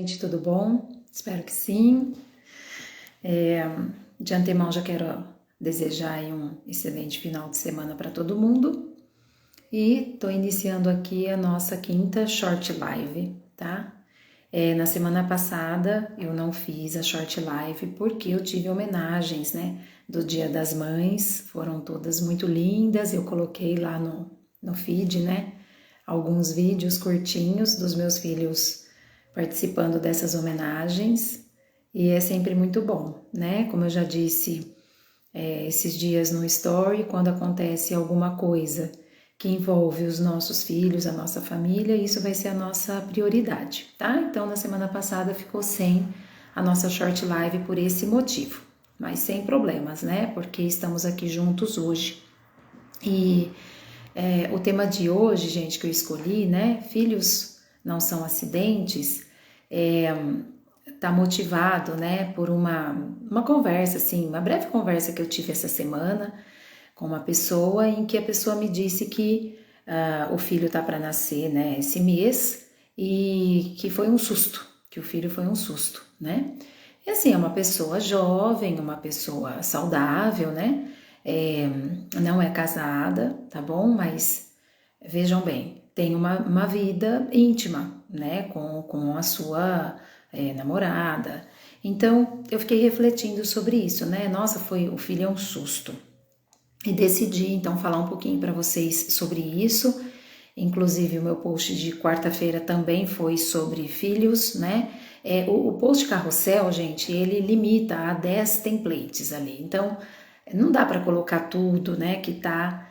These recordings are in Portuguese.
Gente, tudo bom? Espero que sim. De antemão já quero desejar aí um excelente final de semana para todo mundo. E tô iniciando aqui a nossa quinta short live, tá? Na semana passada eu não fiz a short live porque eu tive homenagens, né? Do Dia das Mães, foram todas muito lindas. Eu coloquei lá no feed, né? Alguns vídeos curtinhos dos meus filhos participando dessas homenagens e é sempre muito bom, né? Como eu já disse esses dias no story, quando acontece alguma coisa que envolve os nossos filhos, a nossa família, isso vai ser a nossa prioridade, tá? Então, na semana passada ficou sem a nossa short live por esse motivo, mas sem problemas, né? Porque estamos aqui juntos hoje. E o tema de hoje, gente, que eu escolhi, né? Filhos não são acidentes, tá motivado, né, por uma conversa, assim, uma breve conversa que eu tive essa semana com uma pessoa em que a pessoa me disse que o filho tá para nascer, né, esse mês e que foi um susto, que o filho foi um susto, né? E assim, é uma pessoa jovem, uma pessoa saudável, né? Não é casada, tá bom? Mas vejam bem, tem uma vida íntima, né? Com a sua namorada. Então, eu fiquei refletindo sobre isso, né? Nossa, o filho é um susto. E decidi, então, falar um pouquinho para vocês sobre isso. Inclusive, o meu post de quarta-feira também foi sobre filhos, né? O post carrossel, gente, ele limita a 10 templates ali. Então, não dá para colocar tudo, né, que tá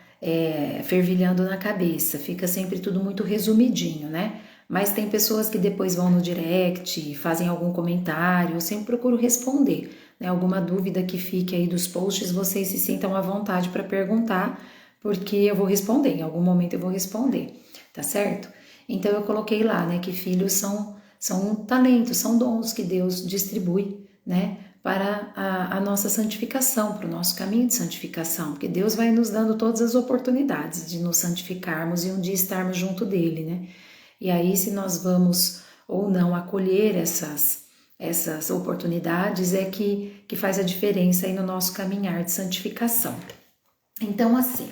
fervilhando na cabeça. Fica sempre tudo muito resumidinho, né? Mas tem pessoas que depois vão no direct, fazem algum comentário, eu sempre procuro responder, né? Alguma dúvida que fique aí dos posts, vocês se sintam à vontade para perguntar, porque eu vou responder, em algum momento eu vou responder, tá certo? Então eu coloquei lá, né, que filhos são talentos, são dons que Deus distribui, né, para a nossa santificação, para o nosso caminho de santificação, porque Deus vai nos dando todas as oportunidades de nos santificarmos e um dia estarmos junto dele, né? E aí, se nós vamos ou não acolher essas oportunidades, é que faz a diferença aí no nosso caminhar de santificação. Então, assim,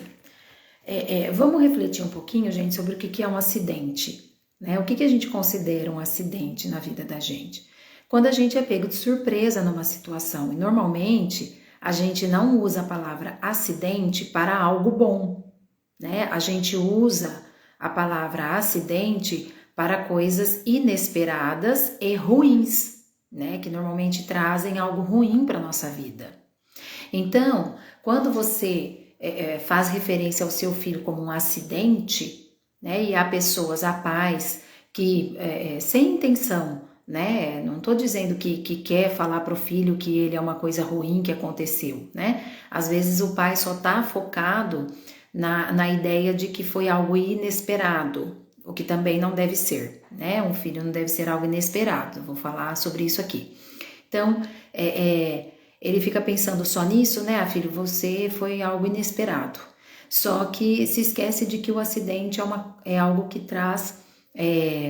vamos refletir um pouquinho, gente, sobre o que é um acidente, né? O que a gente considera um acidente na vida da gente? Quando a gente é pego de surpresa numa situação, e normalmente a gente não usa a palavra acidente para algo bom, né? A gente usa a palavra acidente para coisas inesperadas e ruins, né? Que normalmente trazem algo ruim para nossa vida. Então, quando você faz referência ao seu filho como um acidente, né? E há pessoas, há pais que sem intenção, né? Não estou dizendo que quer falar para o filho que ele é uma coisa ruim que aconteceu, né? Às vezes o pai só está focado na ideia de que foi algo inesperado, o que também não deve ser, né? Um filho não deve ser algo inesperado. Vou falar sobre isso aqui. Então, ele fica pensando só nisso, né? Filho, você foi algo inesperado. Só que se esquece de que o acidente é algo que traz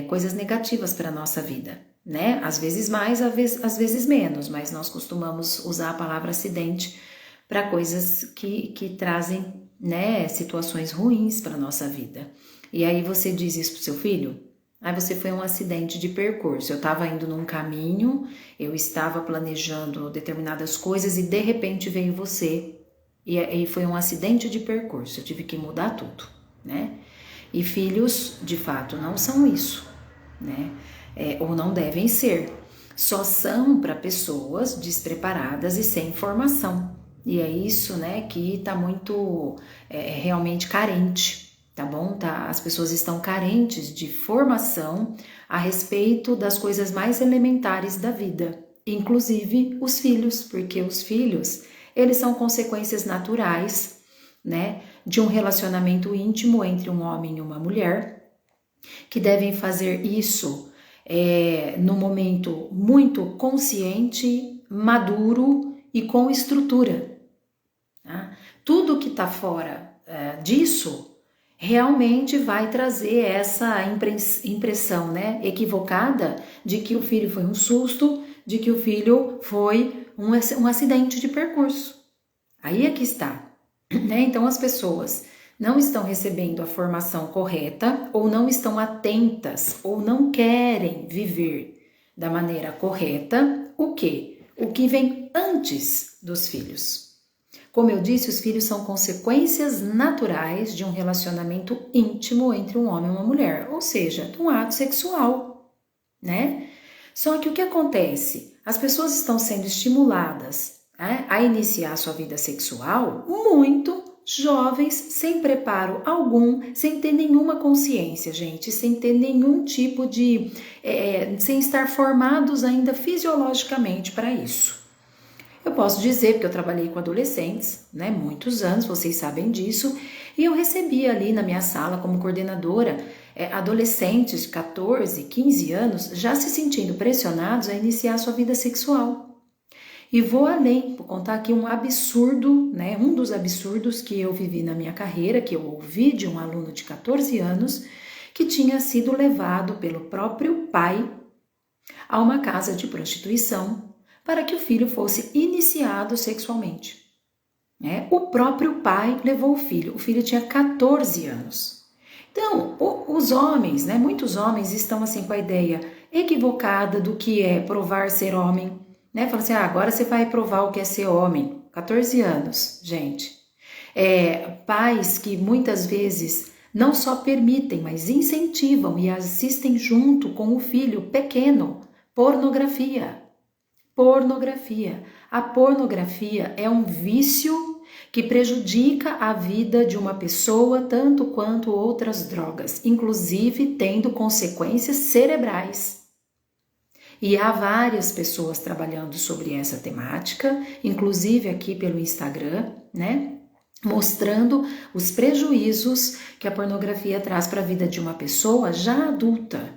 coisas negativas para a nossa vida, né? Às vezes mais, às vezes menos, mas nós costumamos usar a palavra acidente para coisas que trazem, né, situações ruins para a nossa vida. E aí você diz isso pro seu filho? Aí você foi um acidente de percurso. Eu estava indo num caminho, eu estava planejando determinadas coisas e de repente veio você e foi um acidente de percurso. Eu tive que mudar tudo, né? E filhos, de fato, não são isso, né? Ou não devem ser. Só são para pessoas despreparadas e sem formação. E é isso, né, que está muito realmente carente, tá bom? Tá? As pessoas estão carentes de formação a respeito das coisas mais elementares da vida, inclusive os filhos, porque os filhos, eles são consequências naturais, né, de um relacionamento íntimo entre um homem e uma mulher, que devem fazer isso no momento muito consciente, maduro e com estrutura. Tá? Tudo que está fora disso realmente vai trazer essa impressão, né, equivocada de que o filho foi um susto, de que o filho foi um acidente de percurso. Aí é que está, né? Então as pessoas não estão recebendo a formação correta, ou não estão atentas, ou não querem viver da maneira correta o quê? O que vem antes dos filhos. Como eu disse, os filhos são consequências naturais de um relacionamento íntimo entre um homem e uma mulher, ou seja, de um ato sexual, né? Só que o que acontece? As pessoas estão sendo estimuladas, né, a iniciar sua vida sexual muito jovens, sem preparo algum, sem ter nenhuma consciência, gente, sem ter nenhum tipo de... sem estar formados ainda fisiologicamente para isso. Eu posso dizer, porque eu trabalhei com adolescentes, né, muitos anos, vocês sabem disso, e eu recebia ali na minha sala como coordenadora adolescentes de 14, 15 anos já se sentindo pressionados a iniciar sua vida sexual. E vou além, vou contar aqui um absurdo, né, um dos absurdos que eu vivi na minha carreira, que eu ouvi de um aluno de 14 anos, que tinha sido levado pelo próprio pai a uma casa de prostituição, para que o filho fosse iniciado sexualmente. Né? O próprio pai levou o filho tinha 14 anos. Então, os homens, né, muitos homens estão assim com a ideia equivocada do que é provar ser homem, né? Falam assim, agora você vai provar o que é ser homem. 14 anos, gente. Pais que muitas vezes não só permitem, mas incentivam e assistem junto com o filho pequeno pornografia. Pornografia. A pornografia é um vício que prejudica a vida de uma pessoa tanto quanto outras drogas, inclusive tendo consequências cerebrais. E há várias pessoas trabalhando sobre essa temática, inclusive aqui pelo Instagram, né? Mostrando os prejuízos que a pornografia traz para a vida de uma pessoa já adulta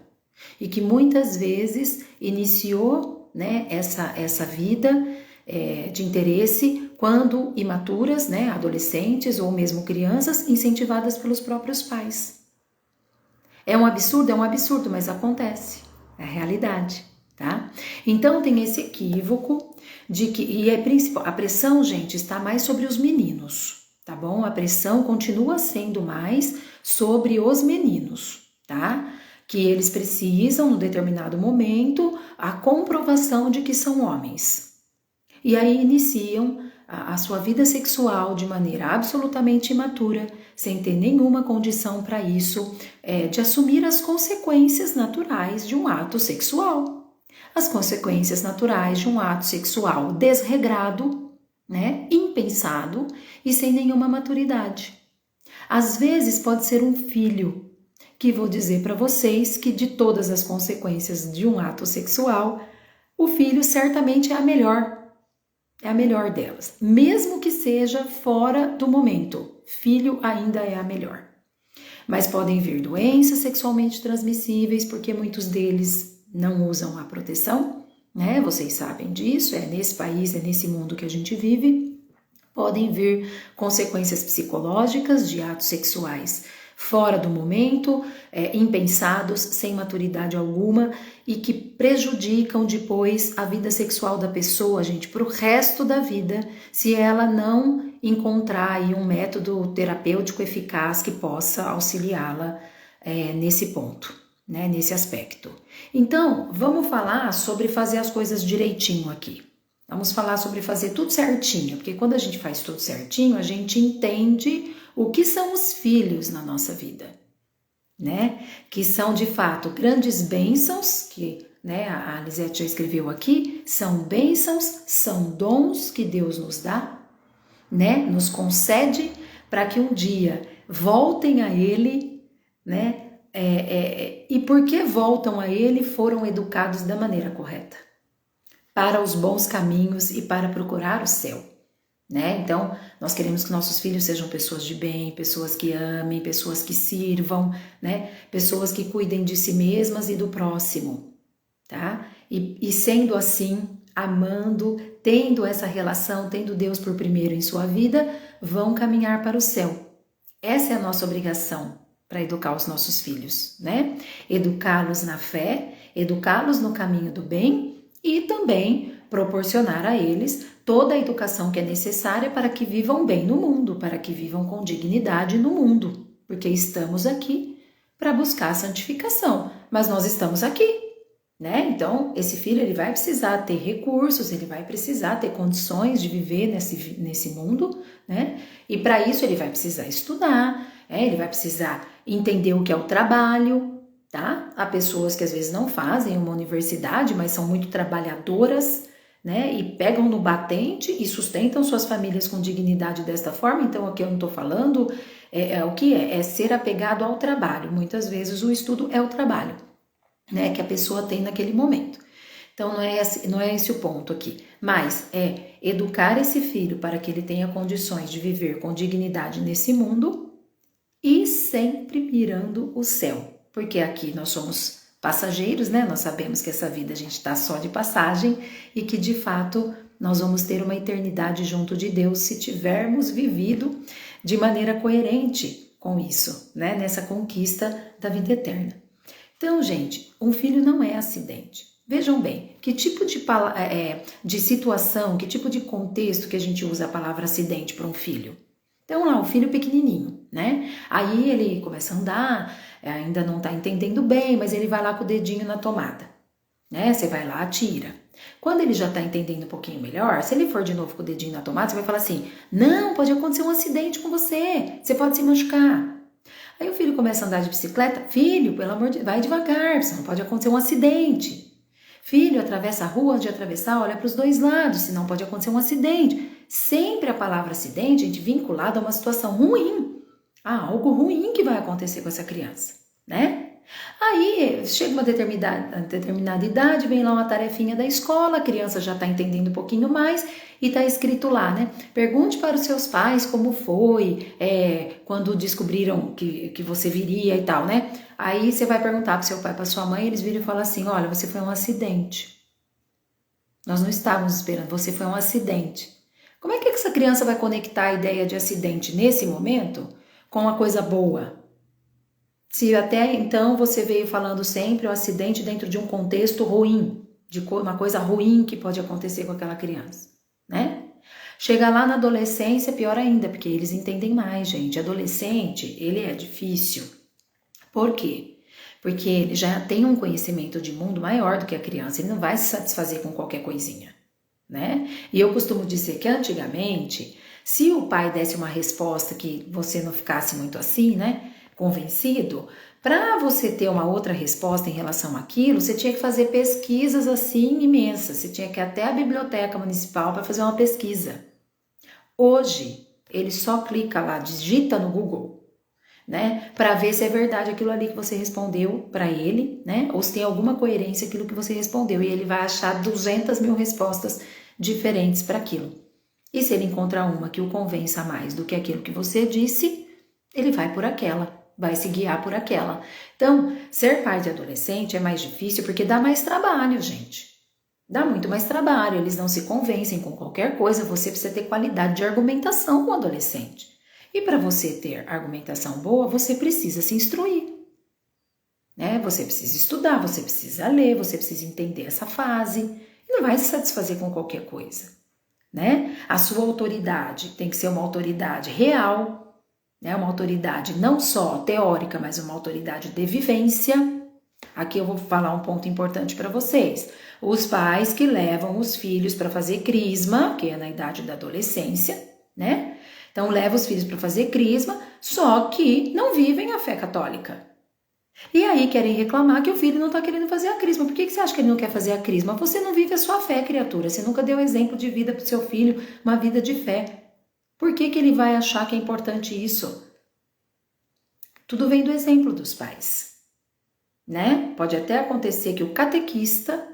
e que muitas vezes iniciou, né, essa vida de interesse quando imaturas, né, adolescentes ou mesmo crianças, incentivadas pelos próprios pais. É um absurdo, mas acontece, é a realidade, tá? Então tem esse equívoco de que, e a pressão, gente, está mais sobre os meninos, tá bom? A pressão continua sendo mais sobre os meninos, tá? Que eles precisam, num determinado momento, a comprovação de que são homens. E aí iniciam a sua vida sexual de maneira absolutamente imatura, sem ter nenhuma condição para isso, de assumir as consequências naturais de um ato sexual. As consequências naturais de um ato sexual desregrado, né, impensado e sem nenhuma maturidade. Às vezes pode ser um filho, que vou dizer para vocês que de todas as consequências de um ato sexual, o filho certamente é a melhor delas. Mesmo que seja fora do momento, filho ainda é a melhor. Mas podem vir doenças sexualmente transmissíveis, porque muitos deles não usam a proteção, né? Vocês sabem disso, é nesse país, é nesse mundo que a gente vive. Podem vir consequências psicológicas de atos sexuais fora do momento, impensados, sem maturidade alguma e que prejudicam depois a vida sexual da pessoa, gente, para o resto da vida, se ela não encontrar aí um método terapêutico eficaz que possa auxiliá-la nesse ponto, né, nesse aspecto. Então, vamos falar sobre fazer as coisas direitinho aqui. Vamos falar sobre fazer tudo certinho, porque quando a gente faz tudo certinho, a gente entende o que são os filhos na nossa vida, né? Que são de fato grandes bênçãos, que, né, a Lisete já escreveu aqui, são bênçãos, são dons que Deus nos dá, né? Nos concede para que um dia voltem a Ele, né? E porque voltam a Ele, foram educados da maneira correta, para os bons caminhos e para procurar o céu. Né? Então, nós queremos que nossos filhos sejam pessoas de bem, pessoas que amem, pessoas que sirvam, né? Pessoas que cuidem de si mesmas e do próximo, tá? E sendo assim, amando, tendo essa relação, tendo Deus por primeiro em sua vida, vão caminhar para o céu. Essa é a nossa obrigação para educar os nossos filhos, né? Educá-los na fé, educá-los no caminho do bem e também proporcionar a eles toda a educação que é necessária para que vivam bem no mundo, para que vivam com dignidade no mundo, porque estamos aqui para buscar a santificação, mas nós estamos aqui, né? Então, esse filho ele vai precisar ter recursos, ele vai precisar ter condições de viver nesse mundo, né? E para isso ele vai precisar estudar, ele vai precisar entender o que é o trabalho, tá? Há pessoas que às vezes não fazem uma universidade, mas são muito trabalhadoras, né? E pegam no batente e sustentam suas famílias com dignidade desta forma. Então, aqui eu não estou falando o que é ser apegado ao trabalho. Muitas vezes o estudo é o trabalho, né? Que a pessoa tem naquele momento. Então, não é esse o ponto aqui, mas é educar esse filho para que ele tenha condições de viver com dignidade nesse mundo e sempre mirando o céu, porque aqui nós somos passageiros, né? Nós sabemos que essa vida a gente está só de passagem e que de fato nós vamos ter uma eternidade junto de Deus se tivermos vivido de maneira coerente com isso, né? Nessa conquista da vida eterna. Então, gente, um filho não é acidente. Vejam bem, que tipo de situação, que tipo de contexto que a gente usa a palavra acidente para um filho? Então, lá, o filho pequenininho, né? Aí ele começa a andar, ainda não tá entendendo bem, mas ele vai lá com o dedinho na tomada, né? Você vai lá, atira. Quando ele já tá entendendo um pouquinho melhor, se ele for de novo com o dedinho na tomada, você vai falar assim, não, pode acontecer um acidente com você pode se machucar. Aí o filho começa a andar de bicicleta, filho, pelo amor de Deus, vai devagar, senão pode acontecer um acidente. Filho, atravessa a rua, antes de atravessar, olha para os dois lados, senão pode acontecer um acidente. Sempre a palavra acidente, gente, vinculada a uma situação ruim, a algo ruim que vai acontecer com essa criança, né? Aí, chega uma determinada idade, vem lá uma tarefinha da escola, a criança já está entendendo um pouquinho mais e está escrito lá, né? Pergunte para os seus pais como foi quando descobriram que você viria e tal, né? Aí você vai perguntar para o seu pai, para sua mãe, eles viram e falam assim, olha, você foi um acidente. Nós não estávamos esperando, você foi um acidente. Como é que essa criança vai conectar a ideia de acidente nesse momento com uma coisa boa? Se até então você veio falando sempre o acidente dentro de um contexto ruim, de uma coisa ruim que pode acontecer com aquela criança, né? Chega lá na adolescência, pior ainda, porque eles entendem mais, gente. Adolescente, ele é difícil. Por quê? Porque ele já tem um conhecimento de mundo maior do que a criança, ele não vai se satisfazer com qualquer coisinha, né? E eu costumo dizer que antigamente, se o pai desse uma resposta que você não ficasse muito assim, né? Convencido, para você ter uma outra resposta em relação àquilo, você tinha que fazer pesquisas assim imensas, você tinha que ir até a biblioteca municipal para fazer uma pesquisa. Hoje, ele só clica lá, digita no Google, né, para ver se é verdade aquilo ali que você respondeu para ele, né, ou se tem alguma coerência aquilo que você respondeu, e ele vai achar 200 mil respostas diferentes para aquilo. E se ele encontrar uma que o convença mais do que aquilo que você disse, ele vai por aquela. Vai se guiar por aquela. Então, ser pai de adolescente é mais difícil porque dá mais trabalho, gente. Dá muito mais trabalho, eles não se convencem com qualquer coisa, você precisa ter qualidade de argumentação com o adolescente. E para você ter argumentação boa, você precisa se instruir. Né? Você precisa estudar, você precisa ler, você precisa entender essa fase. E não vai se satisfazer com qualquer coisa. Né? A sua autoridade tem que ser uma autoridade real, né, uma autoridade não só teórica, mas uma autoridade de vivência. Aqui eu vou falar um ponto importante para vocês. Os pais que levam os filhos para fazer crisma, que é na idade da adolescência, né? Então, levam os filhos para fazer crisma, só que não vivem a fé católica. E aí querem reclamar que o filho não está querendo fazer a crisma. Por que você acha que ele não quer fazer a crisma? Você não vive a sua fé, criatura. Você nunca deu exemplo de vida para o seu filho, uma vida de fé. Por que ele vai achar que é importante isso? Tudo vem do exemplo dos pais, né? Pode até acontecer que o catequista,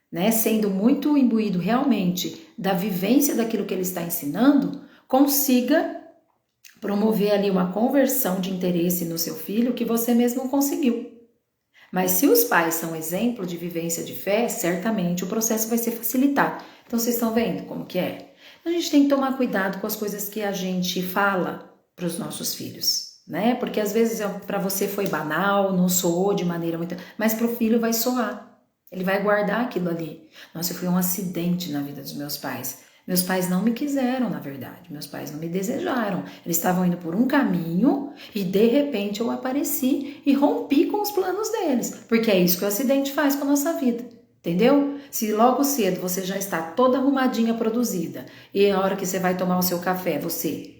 né, sendo muito imbuído realmente da vivência daquilo que ele está ensinando, consiga promover ali uma conversão de interesse no seu filho que você mesmo conseguiu. Mas se os pais são exemplo de vivência de fé, certamente o processo vai ser facilitado. Então vocês estão vendo como que é? A gente tem que tomar cuidado com as coisas que a gente fala, para os nossos filhos, né? Porque às vezes para você foi banal, não soou de maneira muito... Mas para o filho vai soar. Ele vai guardar aquilo ali. Nossa, eu fui um acidente na vida dos meus pais. Meus pais não me quiseram, na verdade. Meus pais não me desejaram. Eles estavam indo por um caminho e de repente eu apareci e rompi com os planos deles. Porque é isso que o acidente faz com a nossa vida. Entendeu? Se logo cedo você já está toda arrumadinha, produzida, e a hora que você vai tomar o seu café, você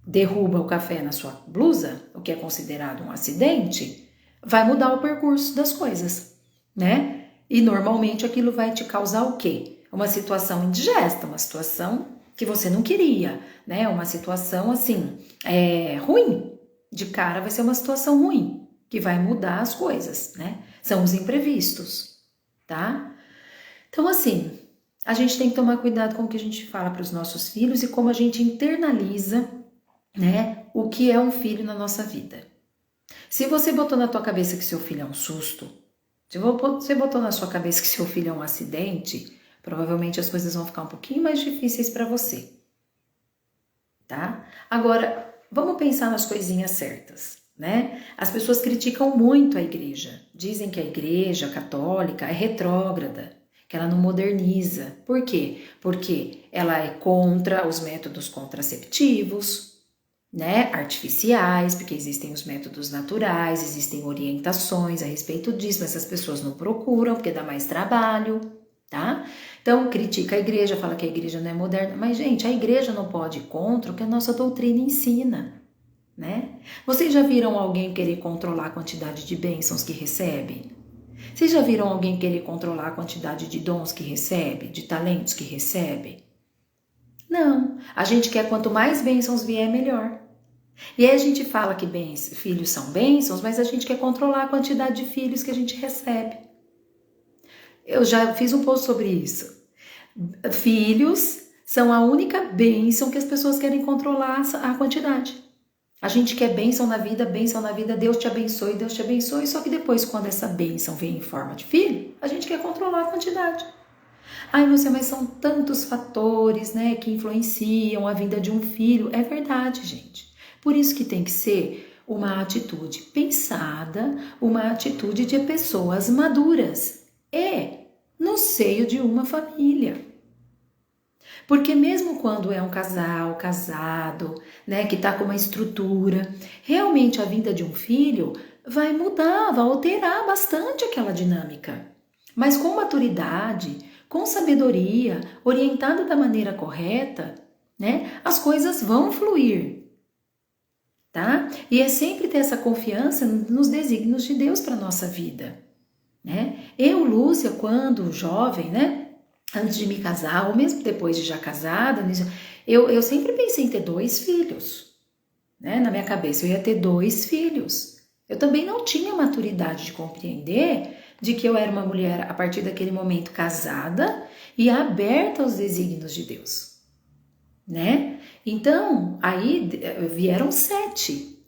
derruba o café na sua blusa, o que é considerado um acidente, vai mudar o percurso das coisas, né? E normalmente aquilo vai te causar o quê? Uma situação indigesta, uma situação que você não queria, né? Uma situação assim, ruim. De cara vai ser uma situação ruim, que vai mudar as coisas, né? São os imprevistos, tá? Então, assim, a gente tem que tomar cuidado com o que a gente fala para os nossos filhos e como a gente internaliza, né, o que é um filho na nossa vida. Se você botou na tua cabeça que seu filho é um susto, se você botou na sua cabeça que seu filho é um acidente, provavelmente as coisas vão ficar um pouquinho mais difíceis para você, tá? Agora, vamos pensar nas coisinhas certas, né? As pessoas criticam muito a igreja, dizem que a igreja católica é retrógrada, que ela não moderniza. Por quê? Porque ela é contra os métodos contraceptivos, né, artificiais, porque existem os métodos naturais, existem orientações a respeito disso, mas as pessoas não procuram porque dá mais trabalho, tá? Então, critica a igreja, fala que a igreja não é moderna, mas, gente, a igreja não pode ir contra o que a nossa doutrina ensina, né? Vocês já viram alguém querer controlar a quantidade de bênçãos que recebe? Vocês já viram alguém querer controlar a quantidade de dons que recebe, de talentos que recebe? Não. A gente quer quanto mais bênçãos vier, melhor. E aí a gente fala que filhos são bênçãos, mas a gente quer controlar a quantidade de filhos que a gente recebe. Eu já fiz um post sobre isso. Filhos são a única bênção que as pessoas querem controlar a quantidade. A gente quer bênção na vida, Deus te abençoe, só que depois, quando essa bênção vem em forma de filho, a gente quer controlar a quantidade. Ai, Lúcia, mas são tantos fatores, né, que influenciam a vida de um filho. É verdade, gente. Por isso que tem que ser uma atitude pensada, uma atitude de pessoas maduras. No seio de uma família. Porque mesmo quando é um casal casado, né, que está com uma estrutura, realmente a vida de um filho vai mudar, vai alterar bastante aquela dinâmica. Mas com maturidade, com sabedoria, orientada da maneira correta, né, as coisas vão fluir, tá? E é sempre ter essa confiança nos desígnios de Deus para nossa vida, né? Eu, Lúcia, quando jovem, né, antes de me casar, ou mesmo depois de já casada, eu sempre pensei em ter 2 filhos, né? Na minha cabeça eu ia ter 2 filhos. Eu também não tinha maturidade de compreender de que eu era uma mulher, a partir daquele momento, casada e aberta aos desígnios de Deus, né? Então, aí vieram 7.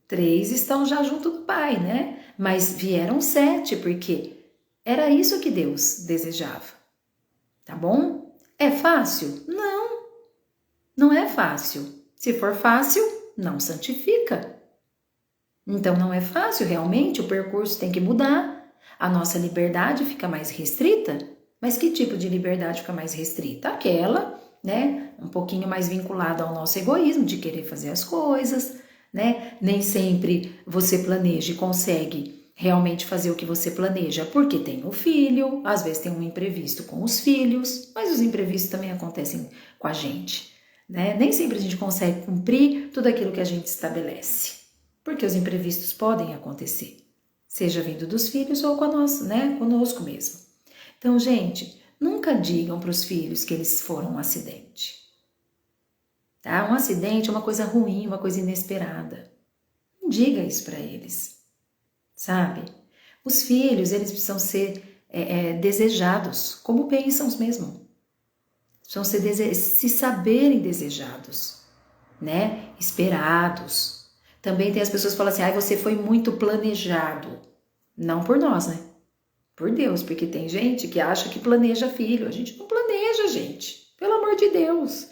3 estão já junto do pai, né? Mas vieram 7, porque era isso que Deus desejava. Tá bom? É fácil? Não, não é fácil. Se for fácil, não santifica. Então não é fácil, realmente, o percurso tem que mudar. A nossa liberdade fica mais restrita. Mas que tipo de liberdade fica mais restrita? Aquela, né, um pouquinho mais vinculada ao nosso egoísmo, de querer fazer as coisas, né? Nem sempre você planeja e consegue realmente fazer o que você planeja, porque tem um filho, às vezes tem um imprevisto com os filhos, mas os imprevistos também acontecem com a gente, né? Nem sempre a gente consegue cumprir tudo aquilo que a gente estabelece, porque os imprevistos podem acontecer, seja vindo dos filhos ou conosco mesmo. Então, gente, nunca digam para os filhos que eles foram um acidente, tá? Um acidente é uma coisa ruim, uma coisa inesperada. Não diga isso para eles. Sabe? Os filhos, eles precisam ser desejados, como bênçãos mesmo. Precisam se saberem desejados, né? Esperados. Também tem as pessoas que falam assim, você foi muito planejado. Não por nós, né? Por Deus, porque tem gente que acha que planeja filho. A gente não planeja, gente. Pelo amor de Deus.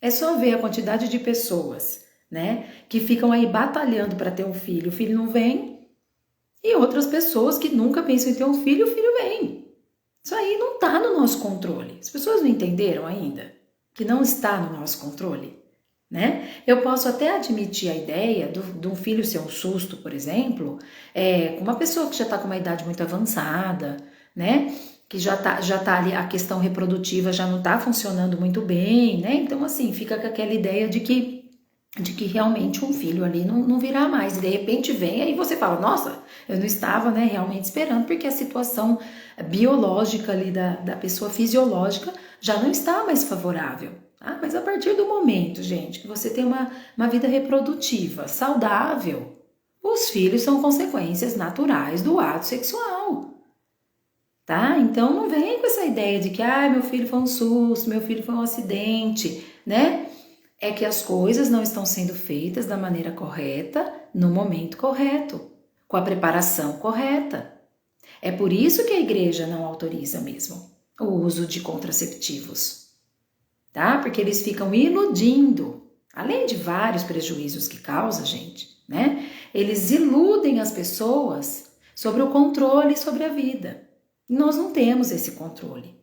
É só ver a quantidade de pessoas, né? Que ficam aí batalhando para ter um filho, o filho não vem, e outras pessoas que nunca pensam em ter um filho, o filho vem. Isso aí não está no nosso controle. As pessoas não entenderam ainda que não está no nosso controle, né? Eu posso até admitir a ideia de um filho ser um susto, por exemplo, com uma pessoa que já está com uma idade muito avançada, né? Que já tá ali, a questão reprodutiva já não está funcionando muito bem, né? Então, assim, fica com aquela ideia de que realmente um filho ali não virá mais. E de repente vem, aí você fala, nossa, eu não estava, né, realmente esperando, porque a situação biológica ali da pessoa fisiológica já não está mais favorável. Ah, mas a partir do momento, gente, que você tem uma vida reprodutiva saudável, os filhos são consequências naturais do ato sexual. Tá? Então não vem com essa ideia de que meu filho foi um susto, meu filho foi um acidente, né? É que as coisas não estão sendo feitas da maneira correta, no momento correto, com a preparação correta. É por isso que a igreja não autoriza mesmo o uso de contraceptivos, tá? Porque eles ficam iludindo, além de vários prejuízos que causa, gente, né? Eles iludem as pessoas sobre o controle sobre a vida. E nós não temos esse controle,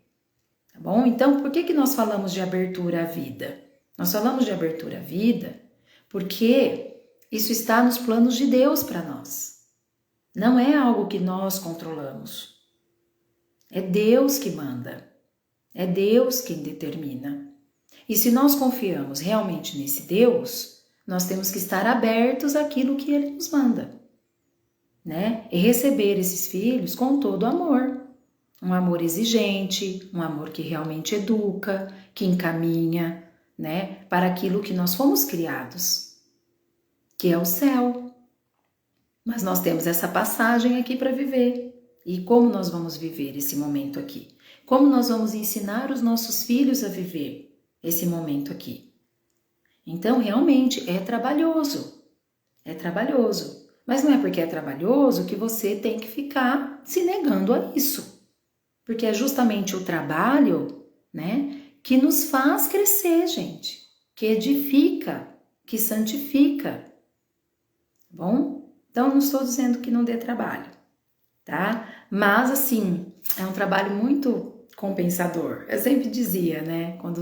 tá bom? Então, por que nós falamos de abertura à vida? Nós falamos de abertura à vida porque isso está nos planos de Deus para nós. Não é algo que nós controlamos. É Deus que manda. É Deus quem determina. E se nós confiamos realmente nesse Deus, nós temos que estar abertos àquilo que Ele nos manda, né? E receber esses filhos com todo amor. Um amor exigente, um amor que realmente educa, que encaminha, né, para aquilo que nós fomos criados, que é o céu. Mas nós temos essa passagem aqui para viver. E como nós vamos viver esse momento aqui? Como nós vamos ensinar os nossos filhos a viver esse momento aqui? Então, realmente, é trabalhoso. É trabalhoso. Mas não é porque é trabalhoso que você tem que ficar se negando a isso. Porque é justamente o trabalho, né, que nos faz crescer, gente, que edifica, que santifica, tá bom? Então, não estou dizendo que não dê trabalho, tá? Mas, assim, é um trabalho muito compensador. Eu sempre dizia, né, quando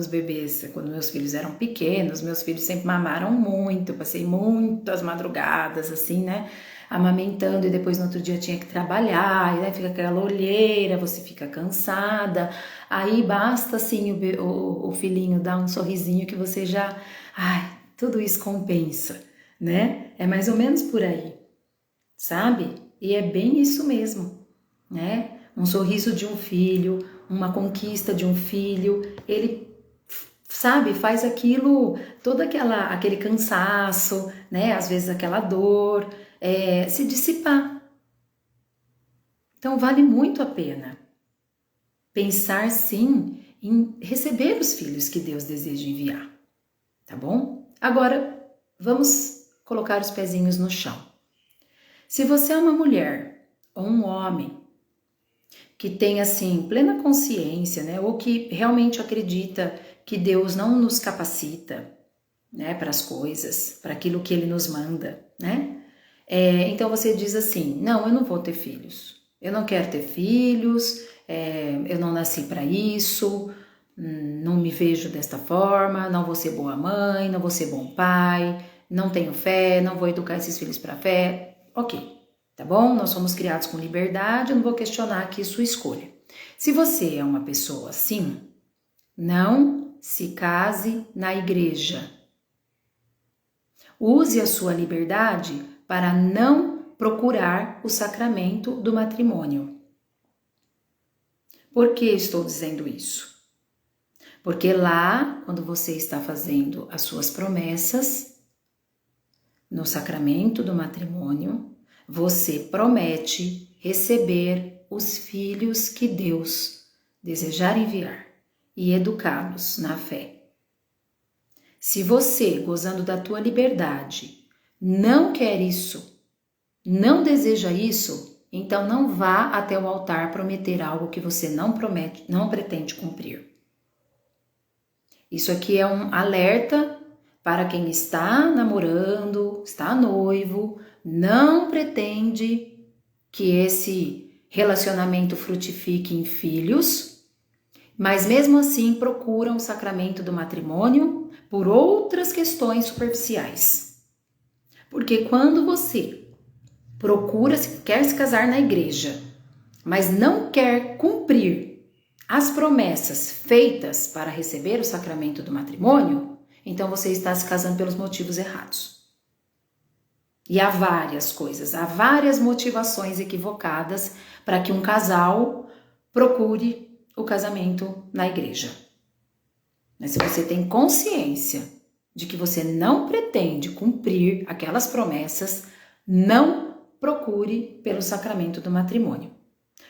meus filhos eram pequenos, meus filhos sempre mamaram muito, passei muitas madrugadas, assim, né, amamentando, e depois no outro dia tinha que trabalhar, e aí fica aquela olheira, você fica cansada, aí basta assim o filhinho dar um sorrisinho que você já, tudo isso compensa, né? É mais ou menos por aí, sabe? E é bem isso mesmo, né? Um sorriso de um filho, uma conquista de um filho, ele, sabe, faz aquilo, todo aquele cansaço, né? Às vezes aquela dor, se dissipar. Então vale muito a pena pensar sim em receber os filhos que Deus deseja enviar, tá bom? Agora vamos colocar os pezinhos no chão. Se você é uma mulher ou um homem que tem assim plena consciência, né, ou que realmente acredita que Deus não nos capacita, né, para as coisas, para aquilo que Ele nos manda, né? Então você diz assim, não, eu não vou ter filhos, eu não quero ter filhos, eu não nasci para isso, não me vejo desta forma, não vou ser boa mãe, não vou ser bom pai, não tenho fé, não vou educar esses filhos para fé. Ok, tá bom? Nós somos criados com liberdade, eu não vou questionar aqui sua escolha. Se você é uma pessoa assim, não se case na igreja. Use a sua liberdade para não procurar o sacramento do matrimônio. Por que estou dizendo isso? Porque lá, quando você está fazendo as suas promessas, no sacramento do matrimônio, você promete receber os filhos que Deus desejar enviar e educá-los na fé. Se você, gozando da tua liberdade, não quer isso, não deseja isso, então não vá até o altar prometer algo que você não pretende cumprir. Isso aqui é um alerta, para quem está namorando, está noivo, não pretende que esse relacionamento frutifique em filhos, mas mesmo assim procuram o sacramento do matrimônio por outras questões superficiais. Porque quando você quer se casar na igreja, mas não quer cumprir as promessas feitas para receber o sacramento do matrimônio, então você está se casando pelos motivos errados. E há várias coisas, há várias motivações equivocadas para que um casal procure o casamento na igreja. Mas se você tem consciência de que você não pretende cumprir aquelas promessas, não procure pelo sacramento do matrimônio.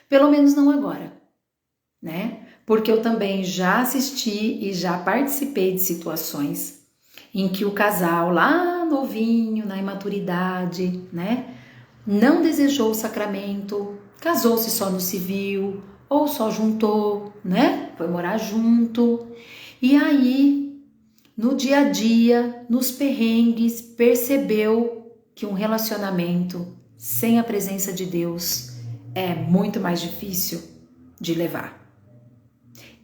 Pelo menos não agora, né? Porque eu também já assisti e já participei de situações em que o casal lá novinho, na imaturidade, né, não desejou o sacramento, casou-se só no civil ou só juntou, né, foi morar junto. E aí, no dia a dia, nos perrengues, percebeu que um relacionamento sem a presença de Deus é muito mais difícil de levar.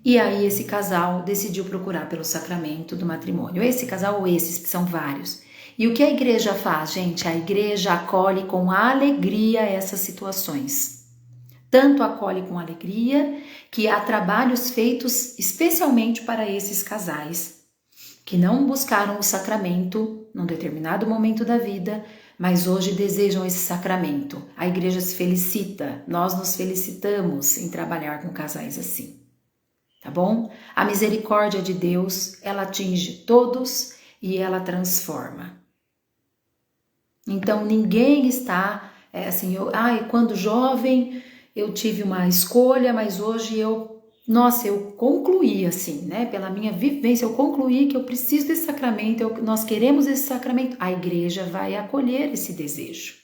E aí esse casal decidiu procurar pelo sacramento do matrimônio. Esse casal ou esses, são vários. E o que a igreja faz, gente? A igreja acolhe com alegria essas situações. Tanto acolhe com alegria que há trabalhos feitos especialmente para esses casais que não buscaram o sacramento num determinado momento da vida, mas hoje desejam esse sacramento. A igreja se felicita, nós nos felicitamos em trabalhar com casais assim. Tá bom? A misericórdia de Deus, ela atinge todos e ela transforma. Então, ninguém está quando jovem eu tive uma escolha, mas hoje eu concluí assim, né? Pela minha vivência, eu concluí que eu preciso desse sacramento, nós queremos esse sacramento. A igreja vai acolher esse desejo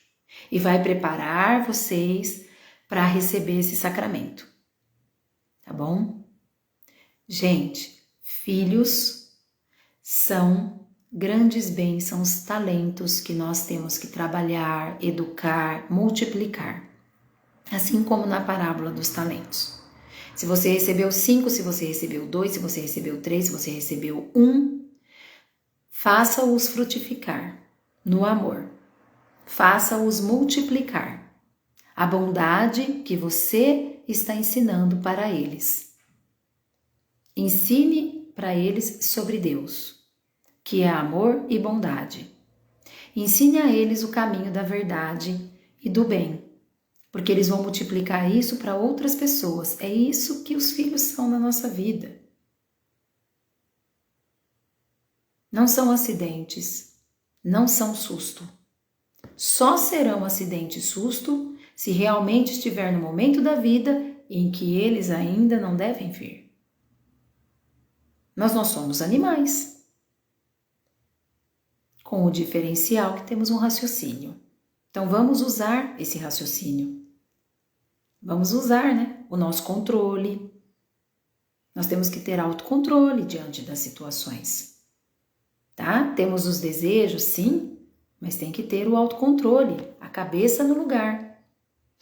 e vai preparar vocês para receber esse sacramento. Tá bom? Gente, filhos são grandes bênçãos, talentos que nós temos que trabalhar, educar, multiplicar. Assim como na parábola dos talentos. Se você recebeu 5, se você recebeu 2, se você recebeu 3, se você recebeu 1, faça-os frutificar no amor. Faça-os multiplicar. A bondade que você está ensinando para eles. Ensine para eles sobre Deus, que é amor e bondade. Ensine a eles o caminho da verdade e do bem, porque eles vão multiplicar isso para outras pessoas. É isso que os filhos são na nossa vida. Não são acidentes, não são susto. Só serão acidente e susto se realmente estiver no momento da vida em que eles ainda não devem vir. Nós não somos animais, com o diferencial que temos um raciocínio. Então vamos usar esse raciocínio. Vamos usar, né, o nosso controle. Nós temos que ter autocontrole diante das situações. Tá? Temos os desejos, sim, mas tem que ter o autocontrole, a cabeça no lugar.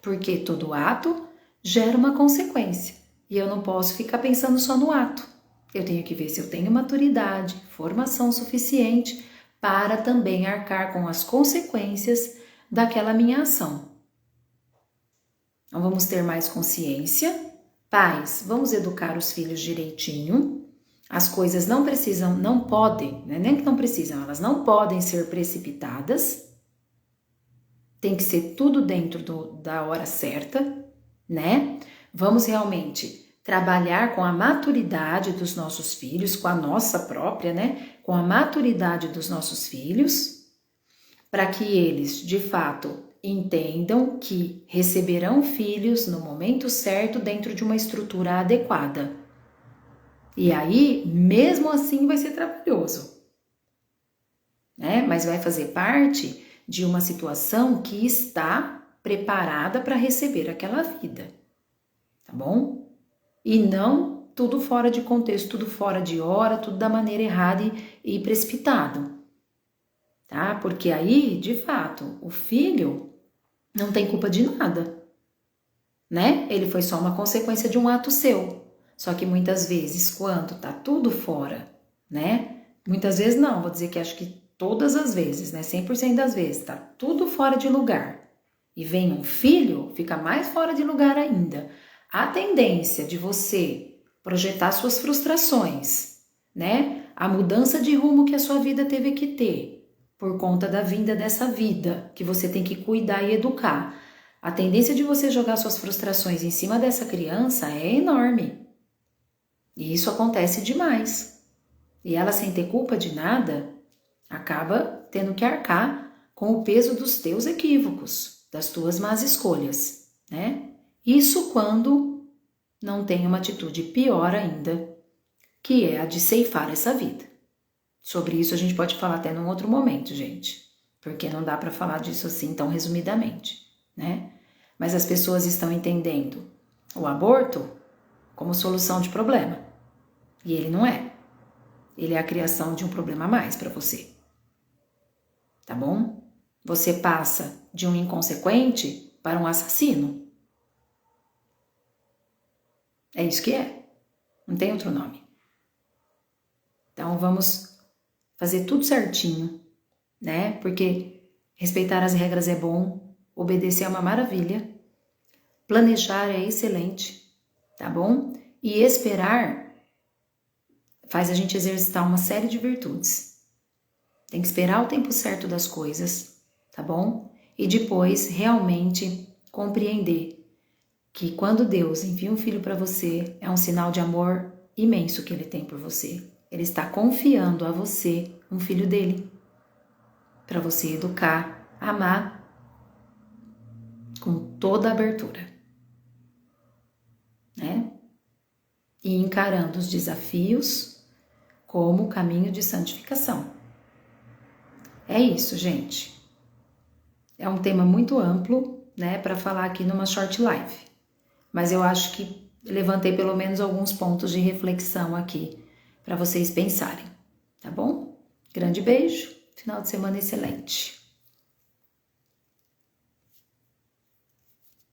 Porque todo ato gera uma consequência. E eu não posso ficar pensando só no ato. Eu tenho que ver se eu tenho maturidade, formação suficiente para também arcar com as consequências daquela minha ação. Então vamos ter mais consciência. Pais, vamos educar os filhos direitinho. As coisas não precisam, não podem, né? Nem que não precisam, elas não podem ser precipitadas. Tem que ser tudo dentro da hora certa, né? Vamos realmente trabalhar com a maturidade dos nossos filhos, com a nossa própria, né? Com a maturidade dos nossos filhos, para que eles, de fato, entendam que receberão filhos no momento certo dentro de uma estrutura adequada. E aí, mesmo assim, vai ser trabalhoso, né? Mas vai fazer parte de uma situação que está preparada para receber aquela vida, tá bom? E não tudo fora de contexto, tudo fora de hora, tudo da maneira errada e precipitado, tá? Porque aí, de fato, o filho não tem culpa de nada, né? Ele foi só uma consequência de um ato seu. Só que muitas vezes, quando tá tudo fora, né? Muitas vezes não, vou dizer que acho que todas as vezes, né? 100% das vezes, tá tudo fora de lugar. E vem um filho, fica mais fora de lugar ainda. A tendência de você projetar suas frustrações, né? A mudança de rumo que a sua vida teve que ter, por conta da vinda dessa vida, que você tem que cuidar e educar. A tendência de você jogar suas frustrações em cima dessa criança é enorme. E isso acontece demais. E ela, sem ter culpa de nada, acaba tendo que arcar com o peso dos teus equívocos, das tuas más escolhas, né? Isso quando não tem uma atitude pior ainda, que é a de ceifar essa vida. Sobre isso a gente pode falar até num outro momento, gente, porque não dá para falar disso assim tão resumidamente, né? Mas as pessoas estão entendendo o aborto como solução de problema. E ele não é. Ele é a criação de um problema a mais para você. Tá bom? Você passa de um inconsequente para um assassino. É isso que é. Não tem outro nome. Então vamos fazer tudo certinho, né? Porque respeitar as regras é bom, obedecer é uma maravilha, planejar é excelente, tá bom? E esperar faz a gente exercitar uma série de virtudes. Tem que esperar o tempo certo das coisas, tá bom? E depois realmente compreender que quando Deus envia um filho para você, é um sinal de amor imenso que ele tem por você. Ele está confiando a você um filho dele, para você educar, amar com toda a abertura, né? E encarando os desafios como caminho de santificação. É isso, gente. É um tema muito amplo, né, para falar aqui numa short live. Mas eu acho que levantei pelo menos alguns pontos de reflexão aqui para vocês pensarem, tá bom? Grande beijo, final de semana excelente.